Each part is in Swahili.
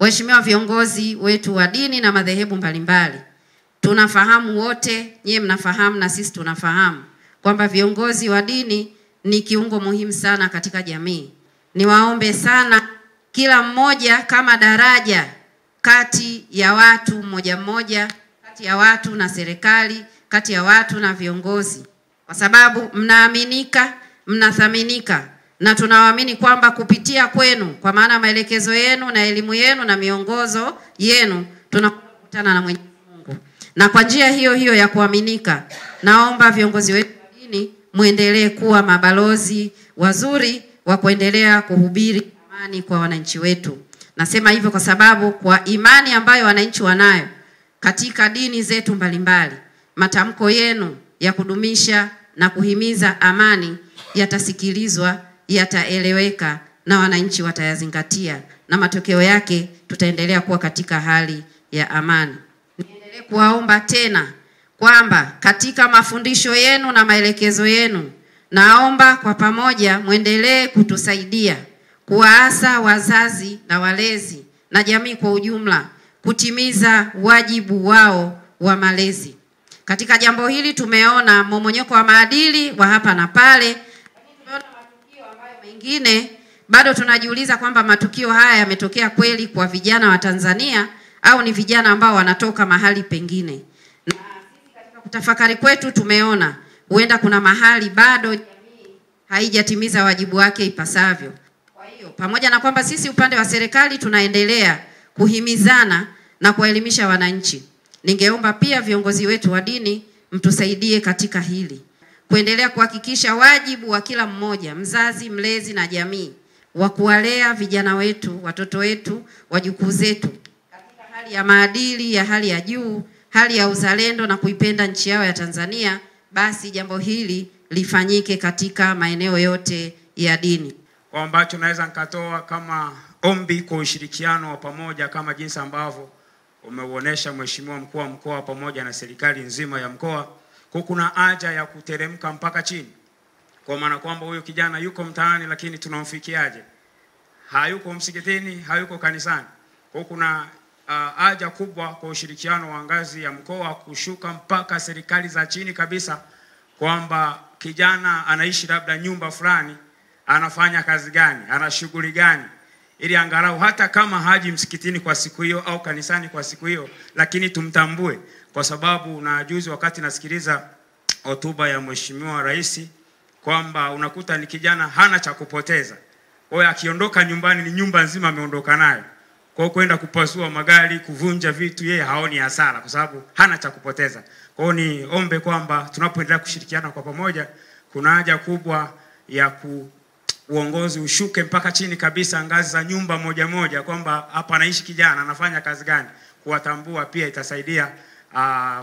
Waheshimiwa viongozi wetu wa dini na madhehebu mbalimbali, tunafahamu wote, nyie mnafahamu na sisi tunafahamu kwamba viongozi wa dini ni kiungo muhimu sana katika jamii. Niwaombe sana kila mmoja kama daraja kati ya watu mmoja mmoja, kati ya watu na serikali, kati ya watu na viongozi, kwa sababu mnaaminika, mnathaminika, na tunawaamini kwamba kupitia kwenu, kwa maana maelekezo yenu na elimu yenu na miongozo yenu, tunakutana na Mwenyezi Mungu. Na kwa njia hiyo hiyo ya kuaminika, naomba viongozi wetu wa dini muendelee kuwa mabalozi wazuri wa kuendelea kuhubiri amani kwa wananchi wetu. Nasema hivyo kwa sababu kwa imani ambayo wananchi wanayo katika dini zetu mbalimbali, matamko yenu ya kudumisha na kuhimiza amani yatasikilizwa, yataeleweka na wananchi watayazingatia, na matokeo yake tutaendelea kuwa katika hali ya amani. Niendelee kuwaomba tena kwamba katika mafundisho yenu na maelekezo yenu, naomba kwa pamoja muendelee kutusaidia kuwaasa wazazi na walezi na jamii kwa ujumla kutimiza wajibu wao wa malezi. Katika jambo hili tumeona mmomonyoko wa maadili wa hapa na pale, tumeona matukio ambayo mengine bado tunajiuliza kwamba matukio haya yametokea kweli kwa vijana wa Tanzania au ni vijana ambao wanatoka mahali pengine. Na sisi katika kutafakari kwetu tumeona huenda kuna mahali bado jamii haijatimiza wajibu wake ipasavyo. Kwa hiyo pamoja na kwamba sisi upande wa serikali tunaendelea kuhimizana na kuelimisha wananchi, ningeomba pia viongozi wetu wa dini mtusaidie katika hili, kuendelea kuhakikisha wajibu wa kila mmoja, mzazi, mlezi na jamii, wa kuwalea vijana wetu, watoto wetu, wajukuu zetu katika hali ya maadili ya hali ya juu, hali ya uzalendo na kuipenda nchi yao ya Tanzania. Basi jambo hili lifanyike katika maeneo yote ya dini. Kwa ambacho naweza nikatoa kama ombi kwa ushirikiano wa pamoja, kama jinsi ambavyo umeuonesha Mheshimiwa Mkuu wa Mkoa pamoja na serikali nzima ya mkoa, kuna haja ya kuteremka mpaka chini. Kwa maana kwamba huyo kijana yuko mtaani lakini tunamfikiaje? Hayuko msikitini, hayuko kanisani. Kwa kuna haja kubwa kwa ushirikiano wa ngazi ya mkoa kushuka mpaka serikali za chini kabisa, kwamba kijana anaishi labda nyumba fulani, anafanya kazi gani, ana shughuli gani, ili angalau hata kama haji msikitini kwa siku hiyo au kanisani kwa siku hiyo, lakini tumtambue. Kwa sababu na juzi wakati nasikiliza hotuba ya Mheshimiwa Rais kwamba unakuta ni kijana hana cha kupoteza. Kwa hiyo akiondoka nyumbani ni nyumba nzima ameondoka nayo. Kwa hiyo kwenda kupasua magari, kuvunja vitu, yeye haoni hasara kwa sababu hana cha kupoteza. Kwa hiyo ni ombe kwamba tunapoendelea kushirikiana kwa pamoja, kuna haja kubwa ya uongozi ushuke mpaka chini kabisa, ngazi za nyumba moja moja, kwamba hapa anaishi kijana, anafanya kazi gani, kuwatambua pia itasaidia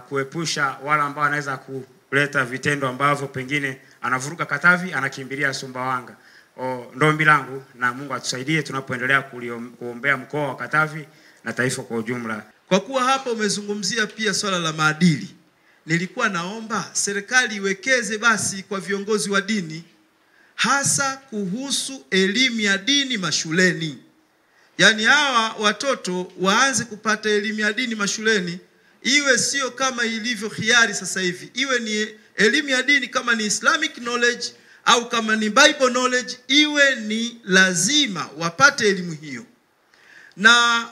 kuepusha wala ambao anaweza kuleta vitendo ambavyo pengine anavuruga Katavi anakimbilia Sumbawanga. Ndio ombi langu, na Mungu atusaidie tunapoendelea kuombea mkoa wa Katavi na taifa kwa ujumla. Kwa kuwa hapa umezungumzia pia swala la maadili, nilikuwa naomba serikali iwekeze basi kwa viongozi wa dini, hasa kuhusu elimu ya dini mashuleni. Yaani hawa watoto waanze kupata elimu ya dini mashuleni, iwe sio kama ilivyo khiari sasa hivi, iwe ni elimu ya dini kama ni Islamic knowledge au kama ni Bible knowledge, iwe ni lazima wapate elimu hiyo. Na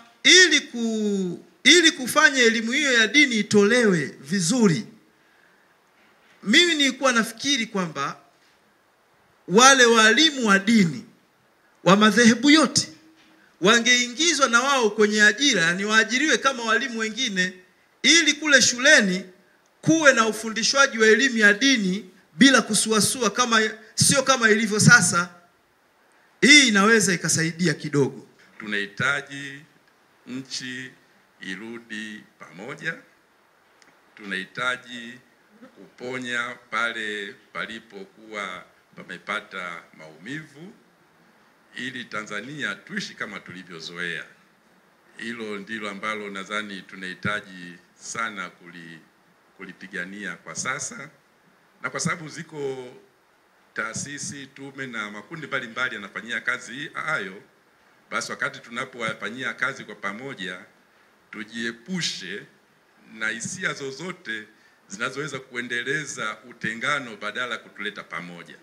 ili kufanya elimu hiyo ya dini itolewe vizuri, mimi nilikuwa nafikiri kwamba wale walimu wa dini wa madhehebu yote wangeingizwa na wao kwenye ajira, yani waajiriwe kama walimu wengine, ili kule shuleni kuwe na ufundishwaji wa elimu ya dini bila kusuasua, sio kama ilivyo sasa. Hii inaweza ikasaidia kidogo. Tunahitaji nchi irudi pamoja. Tunahitaji kuponya pale palipokuwa pamepata maumivu, ili Tanzania tuishi kama tulivyozoea. Hilo ndilo ambalo nadhani tunahitaji sana kulipigania kwa sasa. Na kwa sababu ziko taasisi, tume na makundi mbalimbali yanafanyia kazi hayo, basi wakati tunapowafanyia kazi kwa pamoja, tujiepushe na hisia zozote zinazoweza kuendeleza utengano badala kutuleta pamoja.